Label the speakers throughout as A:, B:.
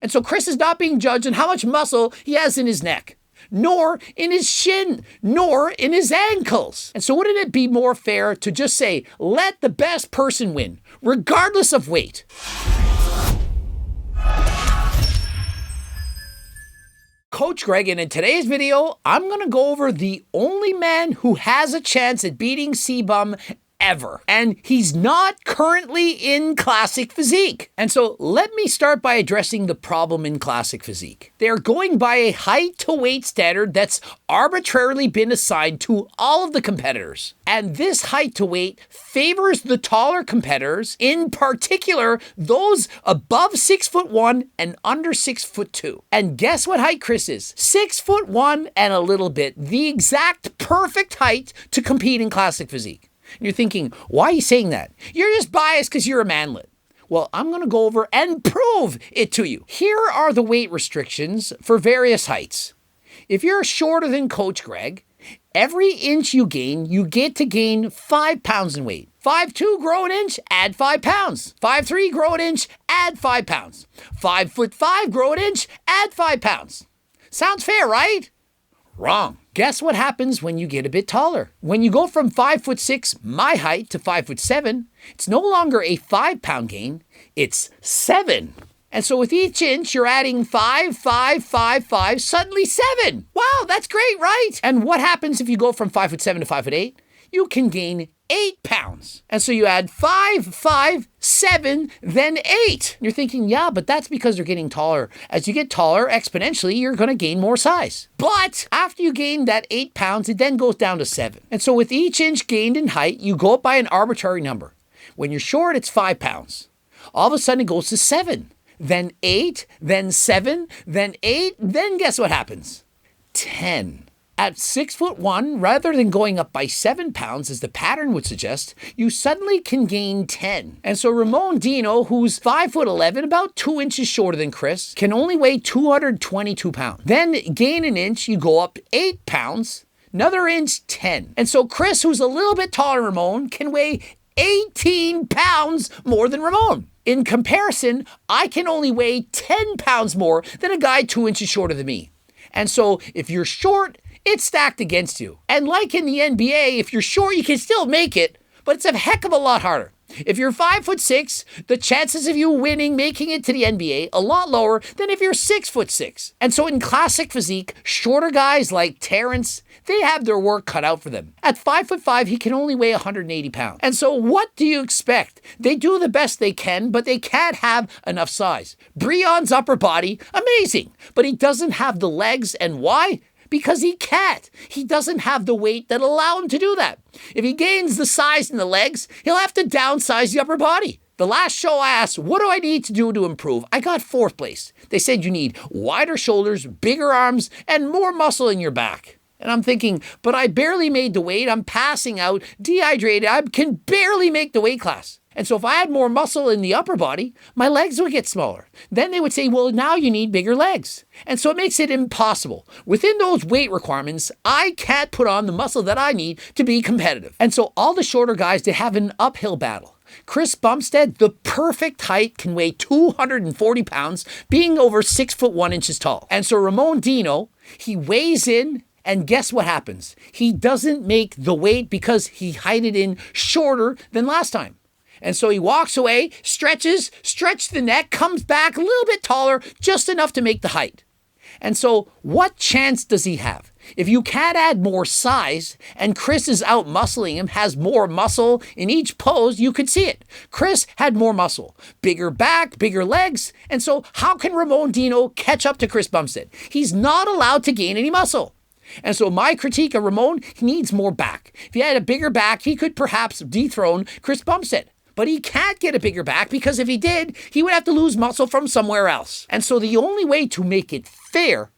A: And so Chris is not being judged on how much muscle he has in his neck, nor in his shin, nor in his ankles. And so wouldn't it be more fair to just say, let the best person win, regardless of weight? Coach Greg, and in today's video, I'm going to go over the only man who has a chance at beating C-Bum ever. And he's not currently in classic physique. And so let me start by addressing the problem in classic physique. They're going by a height to weight standard that's arbitrarily been assigned to all of the competitors. And this height to weight favors the taller competitors, in particular, those above 6'1" and under 6'2". And guess what height Chris is? 6'1" and a little bit. The exact perfect height to compete in classic physique. And you're thinking, why are you saying that? You're just biased because you're a manlet. Well, I'm going to go over and prove it to you. Here are the weight restrictions for various heights. If you're shorter than Coach Greg, every inch you gain, you get to gain 5 pounds in weight. 5'2", grow an inch, add 5 pounds. 5'3", grow an inch, add 5 pounds. 5'5", grow an inch, add 5 pounds. Sounds fair, right? Wrong. Guess what happens when you get a bit taller? When you go from 5'6", my height, to 5'7", it's no longer a 5-pound gain, it's 7. And so with each inch, you're adding 5, 5, 5, 5, suddenly 7. Wow, that's great, right? And what happens if you go from 5'7" to 5'8"? You can gain 8 pounds. And so you add 5, 5, 7, then 8. You're thinking, yeah, but that's because you're getting taller. As you get taller, exponentially, you're going to gain more size. But after you gain that 8 pounds, it then goes down to 7. And so with each inch gained in height, you go up by an arbitrary number. When you're short, it's 5 pounds. All of a sudden, it goes to 7, then 8, then 7, then 8, then guess what happens? 10. At 6'1", rather than going up by 7 pounds, as the pattern would suggest, you suddenly can gain 10. And so Ramon Dino, who's 5'11", about 2 inches shorter than Chris, can only weigh 222 pounds. Then gain an inch, you go up 8 pounds, another inch, 10. And so Chris, who's a little bit taller than Ramon, can weigh 18 pounds more than Ramon. In comparison, I can only weigh 10 pounds more than a guy 2 inches shorter than me. And so if you're short, it's stacked against you. And like in the NBA, if you're short, you can still make it, but it's a heck of a lot harder. If you're 5'6", the chances of you winning, making it to the NBA, a lot lower than if you're 6'6". And so in classic physique, shorter guys like Terrence, they have their work cut out for them. At 5'5", he can only weigh 180 pounds. And so what do you expect? They do the best they can, but they can't have enough size. Breon's upper body, amazing, but he doesn't have the legs. And why? Because he can't. He doesn't have the weight that allow him to do that. If he gains the size in the legs, he'll have to downsize the upper body. The last show I asked, what do I need to do to improve? I got 4th place. They said you need wider shoulders, bigger arms, and more muscle in your back. And I'm thinking, but I barely made the weight. I'm passing out, dehydrated. I can barely make the weight class. And so if I had more muscle in the upper body, my legs would get smaller. Then they would say, well, now you need bigger legs. And so it makes it impossible. Within those weight requirements, I can't put on the muscle that I need to be competitive. And so all the shorter guys, they have an uphill battle. Chris Bumstead, the perfect height, can weigh 240 pounds, being over 6'1" inches tall. And so Ramon Dino, he weighs in, and guess what happens? He doesn't make the weight because he heighted in shorter than last time. And so he walks away, stretches the neck, comes back a little bit taller, just enough to make the height. And so what chance does he have? If you can't add more size, and Chris is out muscling him, has more muscle in each pose, you could see it. Chris had more muscle, bigger back, bigger legs. And so how can Ramon Dino catch up to Chris Bumstead? He's not allowed to gain any muscle. And so my critique of Ramon, he needs more back. If he had a bigger back, he could perhaps dethrone Chris Bumstead. But he can't get a bigger back because if he did, he would have to lose muscle from somewhere else. And so the only way to make it fair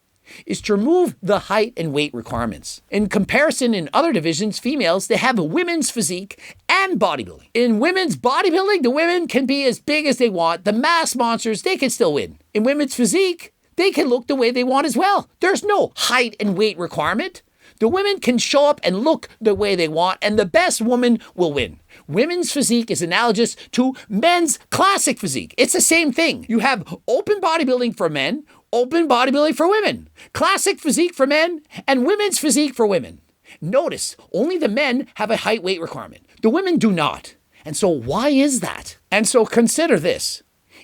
A: is to remove the height and weight requirements. In comparison, in other divisions, females, they have a women's physique and bodybuilding. In women's bodybuilding, the women can be as big as they want. The mass monsters, they can still win. In women's physique, they can look the way they want as well. There's no height and weight requirement. The women can show up and look the way they want, and the best woman will win. Women's physique is analogous to men's classic physique. It's the same thing. You have open bodybuilding for men, open bodybuilding for women, classic physique for men, and women's physique for women. Notice, only the men have a height weight requirement. The women do not. And so why is that? And so consider this.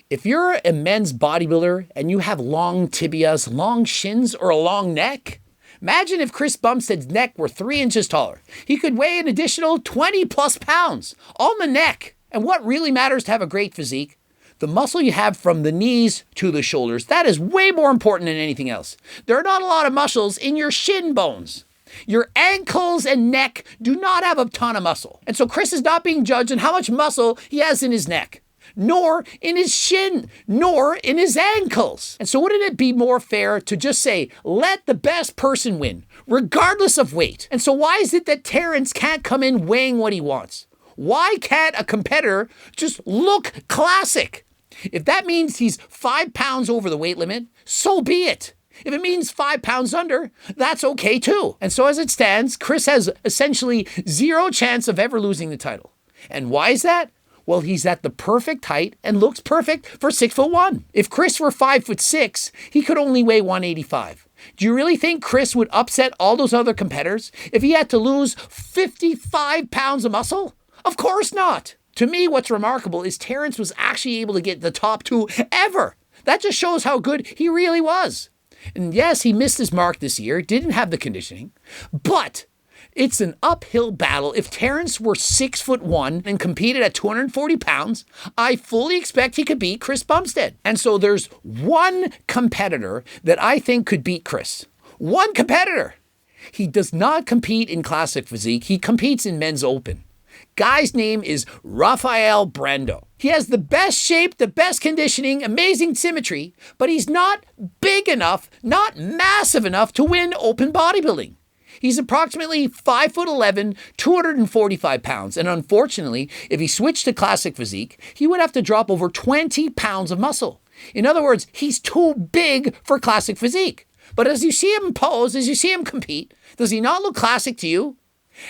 A: If you're a men's bodybuilder and you have long tibias, long shins, or a long neck, imagine if Chris Bumstead's neck were 3 inches taller. He could weigh an additional 20 plus pounds on the neck. And what really matters to have a great physique? The muscle you have from the knees to the shoulders. That is way more important than anything else. There are not a lot of muscles in your shin bones. Your ankles and neck do not have a ton of muscle. And so Chris is not being judged on how much muscle he has in his neck, nor in his shin, nor in his ankles. And so wouldn't it be more fair to just say, let the best person win, regardless of weight? And so why is it that Terrence can't come in weighing what he wants? Why can't a competitor just look classic? If that means he's 5 pounds over the weight limit, so be it. If it means 5 pounds under, that's okay too. And so as it stands, Chris has essentially 0 chance of ever losing the title. And why is that? Well, he's at the perfect height and looks perfect for 6'1". If Chris were 5'6", he could only weigh 185. Do you really think Chris would upset all those other competitors if he had to lose 55 pounds of muscle? Of course not. To me, what's remarkable is Terrence was actually able to get the top 2 ever. That just shows how good he really was. And yes, he missed his mark this year, didn't have the conditioning, but it's an uphill battle. If Terrence were 6'1" and competed at 240 pounds, I fully expect he could beat Chris Bumstead. And so there's one competitor that I think could beat Chris. One competitor. He does not compete in classic physique. He competes in men's open. Guy's name is Rafael Brando. He has the best shape, the best conditioning, amazing symmetry, but he's not big enough, not massive enough to win open bodybuilding. He's approximately 5'11", 245 pounds, and unfortunately, if he switched to classic physique, he would have to drop over 20 pounds of muscle. In other words, he's too big for classic physique. But as you see him pose, as you see him compete, does he not look classic to you?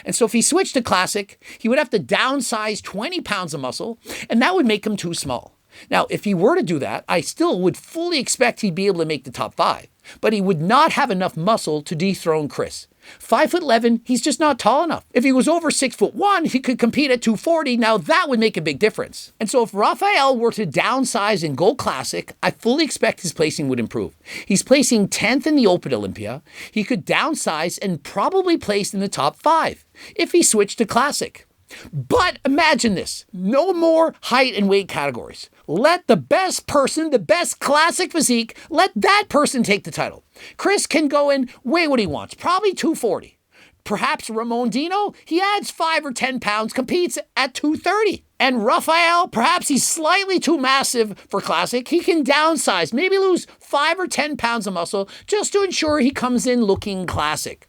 A: And so if he switched to classic, he would have to downsize 20 pounds of muscle, and that would make him too small. Now, if he were to do that, I still would fully expect he'd be able to make the top 5, but he would not have enough muscle to dethrone Chris. 5'11", he's just not tall enough. If he was over 6'1", he could compete at 240. Now that would make a big difference. And so if Rafael were to downsize and go classic, I fully expect his placing would improve. He's placing 10th in the Open Olympia. He could downsize and probably place in the top 5 if he switched to classic. But imagine this, no more height and weight categories. Let the best person, the best classic physique, let that person take the title. Chris can go and weigh what he wants, probably 240. Perhaps Ramon Dino, he adds 5 or 10 pounds, competes at 230. And Rafael, perhaps he's slightly too massive for classic. He can downsize, maybe lose 5 or 10 pounds of muscle just to ensure he comes in looking classic.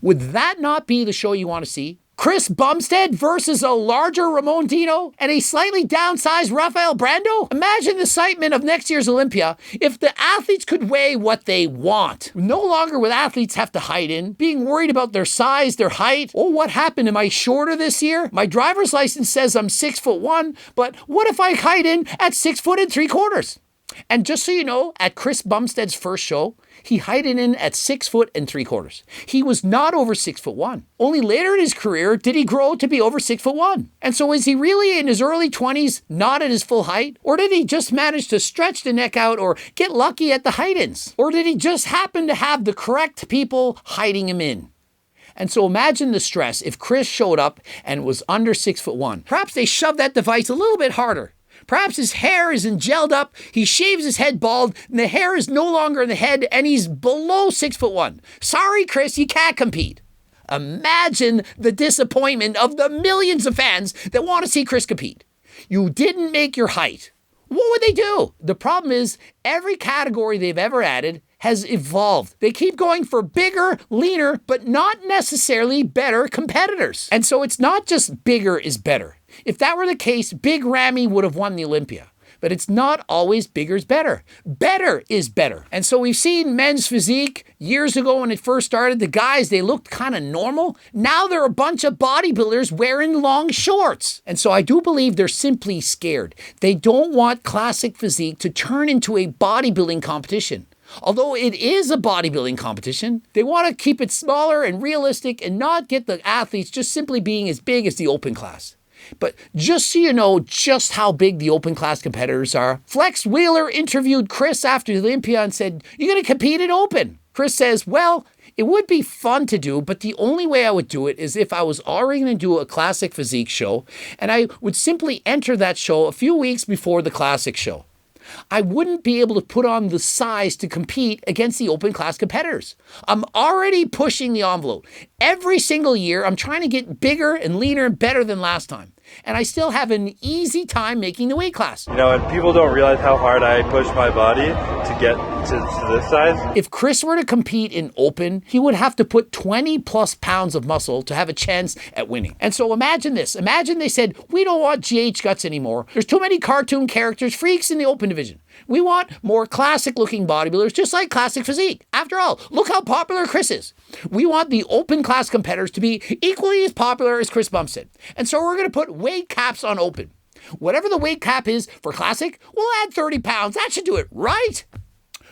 A: Would that not be the show you want to see? Chris Bumstead versus a larger Ramon Dino and a slightly downsized Rafael Brando? Imagine the excitement of next year's Olympia if the athletes could weigh what they want. No longer would athletes have to hide in, being worried about their size, their height. Oh, what happened? Am I shorter this year? My driver's license says I'm 6'1", but what if I hide in at 6 3/4? And just so you know, at Chris Bumstead's first show, he hided in at 6 3/4. He was not over 6'1". Only later in his career did he grow to be over 6'1". And so is he really in his early 20s not at his full height? Or did he just manage to stretch the neck out or get lucky at the height-ins? Or did he just happen to have the correct people hiding him in? And so imagine the stress if Chris showed up and was under 6'1". Perhaps they shoved that device a little bit harder. Perhaps his hair isn't gelled up, he shaves his head bald, and the hair is no longer in the head, and he's below 6'1". Sorry, Chris, you can't compete. Imagine the disappointment of the millions of fans that want to see Chris compete. You didn't make your height. What would they do? The problem is, every category they've ever added has evolved. They keep going for bigger, leaner, but not necessarily better competitors. And so it's not just bigger is better. If that were the case, Big Ramy would have won the Olympia. But it's not always bigger's better. Better is better. And so we've seen men's physique years ago when it first started. The guys, they looked kind of normal. Now they're a bunch of bodybuilders wearing long shorts. And so I do believe they're simply scared. They don't want classic physique to turn into a bodybuilding competition. Although it is a bodybuilding competition, they want to keep it smaller and realistic and not get the athletes just simply being as big as the open class. But just so you know just how big the open class competitors are, Flex Wheeler interviewed Chris after the Olympia and said, "You're going to compete in open?" Chris says, "Well, it would be fun to do, but the only way I would do it is if I was already going to do a classic physique show, and I would simply enter that show a few weeks before the classic show. I wouldn't be able to put on the size to compete against the open class competitors. I'm already pushing the envelope. Every single year, I'm trying to get bigger and leaner and better than last time. And I still have an easy time making the weight class."
B: You know, and people don't realize how hard I push my body to get to this size.
A: If Chris were to compete in open, he would have to put 20 plus pounds of muscle to have a chance at winning. And so imagine this. Imagine they said, "We don't want GH guts anymore. There's too many cartoon characters, freaks in the open division. We want more classic looking bodybuilders, just like classic physique. After all, look how popular Chris is. We want the open class competitors to be equally as popular as Chris Bumstead. And so we're going to put weight caps on open. Whatever the weight cap is for classic, we'll add 30 pounds. That should do it, right?"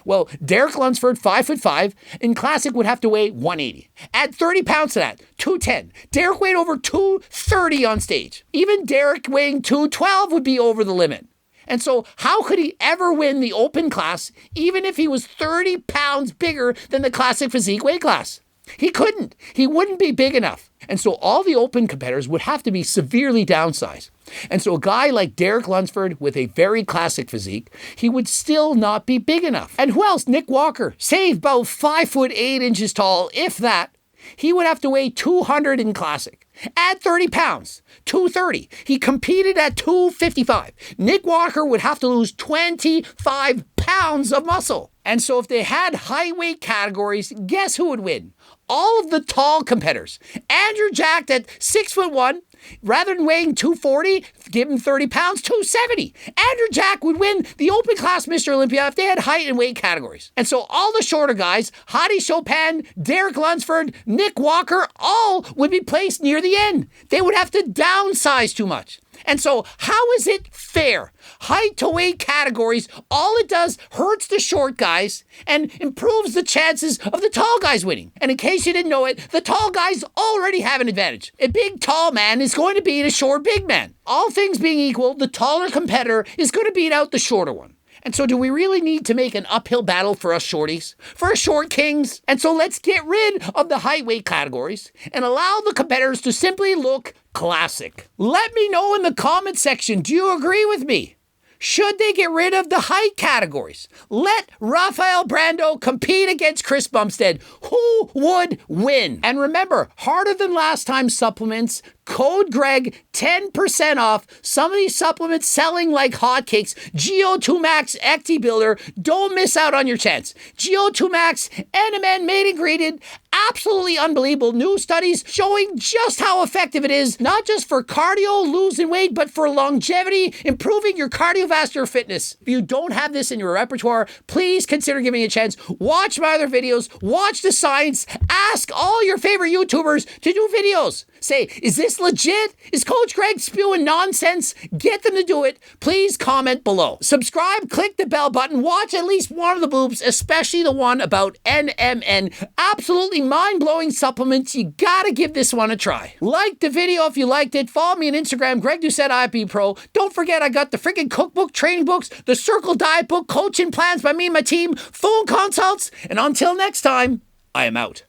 A: Well, Derek Lunsford, 5'5", in classic would have to weigh 180. Add 30 pounds to that, 210. Derek weighed over 230 on stage. Even Derek weighing 212 would be over the limit. And so how could he ever win the open class, even if he was 30 pounds bigger than the classic physique weight class? He couldn't. He wouldn't be big enough. And so all the open competitors would have to be severely downsized. And so a guy like Derek Lunsford with a very classic physique, he would still not be big enough. And who else? Nick Walker, say about 5'8" tall, if that. He would have to weigh 200 in classic. Add 30 pounds, 230. He competed at 255. Nick Walker would have to lose 25 pounds of muscle. And so if they had high weight categories, guess who would win? All of the tall competitors. Andrew Jack at 6'1", rather than weighing 240, give him 30 pounds, 270. Andrew Jack would win the open class Mr. Olympia if they had height and weight categories. And so all the shorter guys, Hadi Chopin, Derek Lunsford, Nick Walker, all would be placed near the end. They would have to downsize too much. And so how is it fair? Height to weight categories, all it does hurts the short guys and improves the chances of the tall guys winning. And in case you didn't know it, the tall guys already have an advantage. A big tall man is going to beat a short big man. All things being equal, the taller competitor is going to beat out the shorter one. And so do we really need to make an uphill battle for us shorties? For us short kings? And so let's get rid of the height weight categories and allow the competitors to simply look classic. Let me know in the comment section, do you agree with me? Should they get rid of the height categories? Let Rafael Brando compete against Chris Bumstead. Who would win? And remember, harder than last time supplements, code Greg, 10% off. Some of these supplements selling like hotcakes. GO2 Max Ecti Builder. Don't miss out on your chance. GO2 Max NMN made ingredient. Absolutely unbelievable. New studies showing just how effective it is, not just for cardio, losing weight, but for longevity, improving your cardiovascular fitness. If you don't have this in your repertoire, please consider giving it a chance. Watch my other videos. Watch the science. Ask all your favorite YouTubers to do videos. Say, is this legit? Is Coach Greg spewing nonsense? Get them to do it. Please comment below. Subscribe, click the bell button, watch at least one of the boobs, especially the one about NMN. Absolutely mind-blowing supplements. You gotta give this one a try. Like the video if you liked it. Follow me on Instagram, Greg Doucette IP Pro. Don't forget I got the freaking cookbook, training books, the Circle Diet book, coaching plans by me and my team, phone consults, and until next time, I am out.